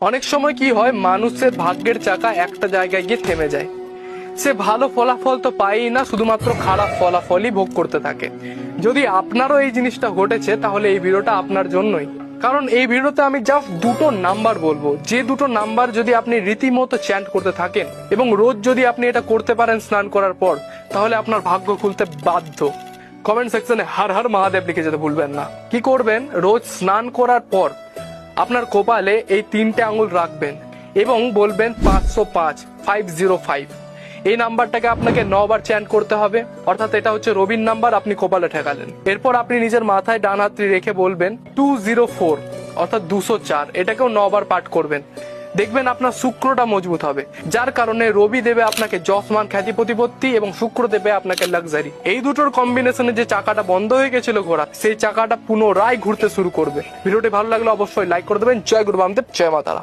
অনেক সময় কি হয়, মানুষের ভাগ্যের চাকা একটা জায়গায় গিয়ে থেমে যায়। সে ভালো ফলাফল তো পায়ই না, শুধুমাত্র খারাপ ফলাফলই ভোগ করতে থাকে। যদি আপনারও এই জিনিসটা ঘটেছে তাহলে এই ভিডিওটা আপনার জন্যই। কারণ এই ভিডিওতে আমি জাস্ট দুটো নাম্বার বলবো, যে দুটো নাম্বার যদি আপনি রীতিমতো চ্যান্ট করতে থাকেন এবং রোজ যদি আপনি এটা করতে পারেন স্নান করার পর, তাহলে আপনার ভাগ্য খুলতে বাধ্য। কমেন্ট সেকশনে হর হর মহাদেব লিখে যেতে ভুলবেন না। কি করবেন, রোজ স্নান করার পর আপনার কপালে এই তিনটে আঙুল রাখবেন এবং বলবেন 505 505। এই নাম্বারটাকে আপনাকে 9 বার চ্যান্ট করতে হবে, অর্থাৎ এটা হচ্ছে রবির নাম্বার, আপনি কপালে ঠেকালেন। এরপর আপনি নিজের মাথায় ডান হাতটি রেখে বলবেন 204 অর্থাৎ 204, এটাকেও 9 বার পাঠ করবেন। দেখবেন আপনার শুক্রটা মজবুত হবে, যার কারণে রবি দেবে আপনাকে যশমান খ্যাতি প্রতিপত্তি এবং শুক্র দেবে আপনাকে লাক্সারি। এই দুটোর কম্বিনেশনে যে চাকাটা বন্ধ হয়ে গেছিল ঘোরা, সেই চাকাটা পুনরায় ঘুরতে শুরু করবে। ভিডিওটি ভালো লাগলে অবশ্যই লাইক করে দেবেন। জয় গুরু বামদেব, জয় মাতারা।